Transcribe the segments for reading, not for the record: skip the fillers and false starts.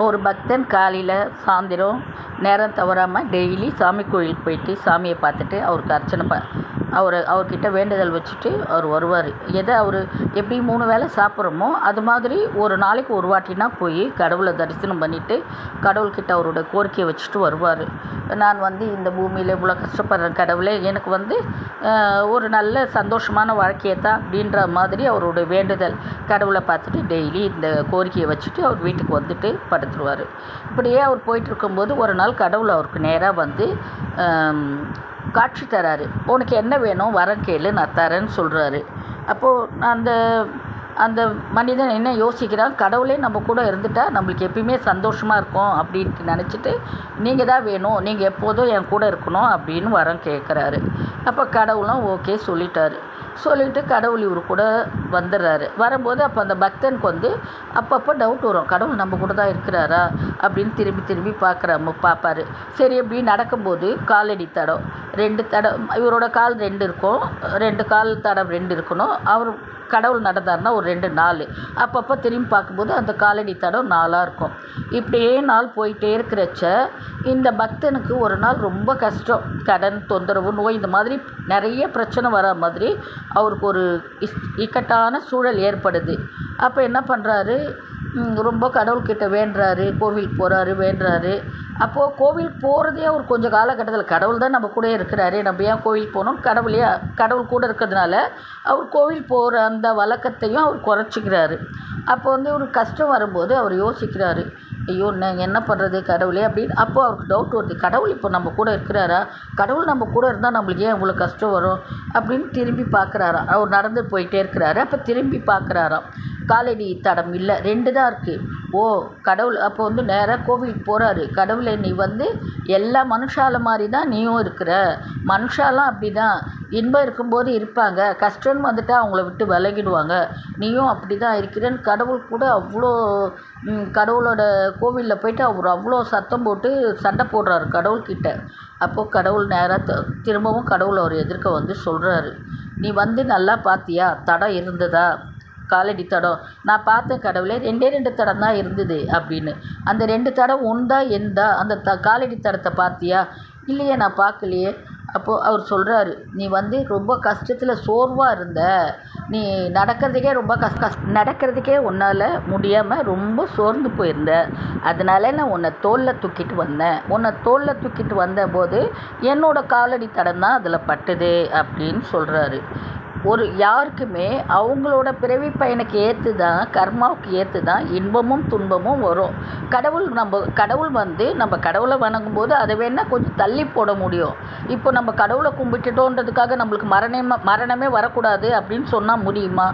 ஒரு பக்தன் காலையில் சாயந்தரம் நேரம் தவறாமல் டெய்லி சாமி கோயிலுக்கு போயிட்டு சாமியை பார்த்துட்டு அவருக்கு அர்ச்சனை அவர்கிட்ட வேண்டுதல் வச்சுட்டு அவர் வருவார். அவர் எப்படி 3 வேளை சாப்பிட்றோமோ அது மாதிரி ஒரு நாளைக்கு ஒரு வாட்டினா போய் கடவுளை தரிசனம் பண்ணிவிட்டு கடவுள்கிட்ட அவரோட கோரிக்கையை வச்சுட்டு வருவார். நான் இந்த பூமியில் இவ்வளோ கஷ்டப்படுறேன் கடவுளே, எனக்கு ஒரு நல்ல சந்தோஷமான வாழ்க்கையை தான் அப்படின்ற மாதிரி அவரோட வேண்டுதல் கடவுளை பார்த்துட்டு டெய்லி இந்த கோரிக்கையை வச்சுட்டு அவர் வீட்டுக்கு வந்துட்டு படுத்துருவார். இப்படியே அவர் போயிட்டுருக்கும்போது ஒரு நாள் கடவுள் அவருக்கு நேராக காட்சி தராரு. உனக்கு என்ன வேணும் வரம் கேளு நான் தரேன்னு சொல்கிறாரு. அப்போது அந்த மனிதன் என்ன யோசிக்கிறான், கடவுளே நம்ம கூட இருந்துட்டா நம்மளுக்கு எப்பயுமே சந்தோஷமாக இருக்கும் அப்படின்ட்டு நினச்சிட்டு நீங்கள் தான் வேணும், நீங்கள் எப்போதும் என் கூட இருக்கணும் அப்படின்னு வரம் கேட்குறாரு. அப்போ கடவுளும் ஓகே சொல்லிவிட்டு கடவுள் இவர் கூட வந்துடுறாரு. வரும்போது அப்போ அந்த பக்தனுக்கு அப்பப்போ டவுட் வரும், கடவுள் நம்ம கூட தான் இருக்கிறாரா அப்படின்னு திரும்பி பார்ப்பார். சரி, எப்படி நடக்கும்போது காலடி தடம் 2 தடம், இவரோட கால் 2 இருக்கும், 2 கால் தடம் 2 இருக்கணும். அவர் கடவுள் நடந்தார்னா ஒரு 2 4, அப்பப்போ திரும்பி பார்க்கும்போது அந்த காலடி தடம் 4ஆக இருக்கும். இப்படியே நாள் போயிட்டே இருக்கிறச்ச இந்த பக்தனுக்கு ஒரு நாள் ரொம்ப கஷ்டம், கடன் தொந்தரவு நோய் இந்த மாதிரி நிறைய பிரச்சனை வர மாதிரி அவருக்கு ஒரு இக்கட்டான சூழல் ஏற்படுது. அப்போ என்ன பண்ணுறாரு, ரொம்ப கடவுள்கிட்ட வேண்டுறாரு, கோவிலுக்கு போகிறாரு வேண்டுறாரு. அப்போது கோவிலுக்கு போகிறதே அவர் கொஞ்சம் காலகட்டத்தில் கடவுள் தான் நம்ம கூட இருக்கிறாரு, நம்ம ஏன் கோவிலுக்கு போகணும், கடவுள் கூட இருக்கிறதுனால அவர் கோவில் போகிற அந்த வழக்கத்தையும் அவர் குறைச்சிக்கிறாரு. அப்போ ஒரு கஷ்டம் வரும்போது அவர் யோசிக்கிறாரு, ஐயோ நான் என்ன பண்ணுறது கடவுளே அப்படின்னு. அப்போது அவருக்கு டவுட் வருது, கடவுள் இப்போ நம்ம கூட இருக்கிறாரா, கடவுள் நம்ம கூட இருந்தால் நம்மளுக்கு ஏன் இவ்வளோ கஷ்டம் வரும் அப்படின்னு திரும்பி பார்க்குறாராம். அவர் நடந்து போயிட்டே இருக்கிறாரு. அப்போ திரும்பி பார்க்குறாராம், காலடி தடம் இல்லை, 2 தான் இருக்குது. ஓ கடவுள் அப்போ நேராக கோவிலுக்கு போகிறாரு. கடவுளை நீ எல்லா மனுஷால மாதிரி தான் நீயும் இருக்கிற, மனுஷாலாம் அப்படி தான் இன்பம் இருக்கும்போது இருப்பாங்க, கஷ்டம்னு வந்துட்டால் அவங்கள விட்டு விலகிடுவாங்க, நீயும் அப்படி தான் இருக்கிறேன்னு கடவுள் கூட அவ்வளோ கடவுளோட கோவிலில் போயிட்டு அவர் அவ்வளோ சத்தம் போட்டு சண்டை போடுறாரு கடவுள்கிட்ட. அப்போது கடவுள் நேராக திரும்பவும் கடவுள் அவர் எதிர்க்க சொல்கிறாரு, நீ நல்லா பார்த்தியா தடம் இருந்ததா, காலடி தடம் நான் பார்த்தேன் கடவுளே, 2 தடம் தான் இருந்தது அப்படின்னு. அந்த 2 தடம் உண்டா எந்தா அந்த காலடி தடத்தை பார்த்தியா, இல்லையே நான் பார்க்கலையே. அப்போது அவர் சொல்கிறாரு, நீ ரொம்ப கஷ்டத்தில் சோர்வாக இருந்த, நீ நடக்கிறதுக்கே ரொம்ப நடக்கிறதுக்கே உன்னால் முடியாமல் ரொம்ப சோர்ந்து போயிருந்த, அதனால நான் உன்னை தோளில் தூக்கிட்டு வந்தேன், உன்னை தோளில் தூக்கிட்டு வந்தபோது என்னோடய காலடி தடம் தான் அதில் பட்டுது அப்படின்னு சொல்கிறாரு. யாருக்குமே அவங்களோட பிறவி பயனுக்கு ஏற்று தான், கர்மாவுக்கு ஏற்று தான் இன்பமும் துன்பமும் வரும். கடவுள் நம்ம கடவுளை வணங்கும்போது அதை வேணால் கொஞ்சம் தள்ளி போட முடியும். இப்போ நம்ம கடவுளை கும்பிட்டுட்டோன்றதுக்காக நம்மளுக்கு மரணமே வரக்கூடாது அப்படின்னு சொன்னால் முடியுமா?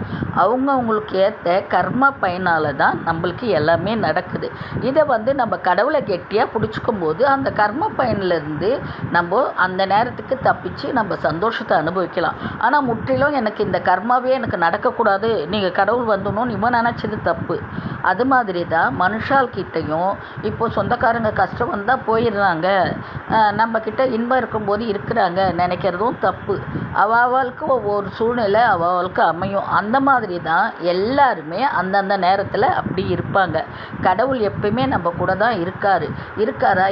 அவங்களுக்கு ஏற்ற கர்மா பயனால் தான் நம்மளுக்கு எல்லாமே நடக்குது. இதை நம்ம கடவுளை கெட்டியாக பிடிச்சிக்கும் போது அந்த கர்ம பயனிலேருந்து நம்ம அந்த நேரத்துக்கு தப்பிச்சு நம்ம சந்தோஷத்தை அனுபவிக்கலாம். ஆனால் முற்றிலும் எனக்கு இந்த கர்மாவே எனக்கு நடக்கக்கூடாது, நீங்கள் கடவுள் வந்துடணும் இவன் நினச்சது தப்பு. அது மாதிரி தான் மனுஷால்கிட்டையும் இப்போ சொந்தக்காரங்க கஷ்டம் வந்தால் போயிடுறாங்க, நம்மக்கிட்ட இன்பம் இருக்கும்போது இருக்கிறாங்க நினைக்கிறதும் தப்பு. அவளுக்கு ஒவ்வொரு சூழ்நிலை அவளுக்கு அமையும். அந்த மாதிரி தான் எல்லாருமே அந்தந்த நேரத்தில் அப்படி இருப்பாங்க. கடவுள் எப்பயுமே நம்ம கூட தான் இருக்காரா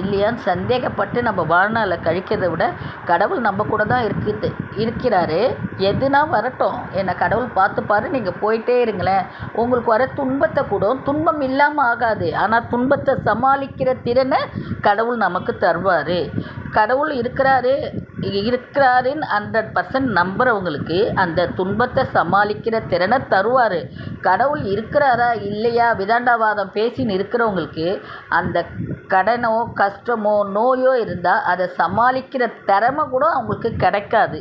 இல்லையான்னு சந்தேகப்பட்டு நம்ம வாழ்நாளை கழிக்கிறதை விட கடவுள் நம்ம கூட தான் இருக்கிறாரு, எதுனா வரட்டும் என்னை கடவுள் பார்த்துப்பாரு, நீங்கள் போயிட்டே இருங்களேன், உங்களுக்கு வர துன்பத்தை கூட துன்பம் இல்லாமல் ஆகாது, ஆனால் துன்பத்தை சமாளிக்கிற திறனை கடவுள் நமக்கு தருவார். கடவுள் இருக்கிறாருன்னு 100% நம்புகிறவங்களுக்கு அந்த துன்பத்தை சமாளிக்கிற திறனை தருவார். கடவுள் இருக்கிறாரா இல்லையா விதாண்டாவாதம் பேசின்னு இருக்கிறவங்களுக்கு அந்த கடனோ கஷ்டமோ நோயோ இருந்தால் அதை சமாளிக்கிற திறமை கூட அவங்களுக்கு கிடைக்காது.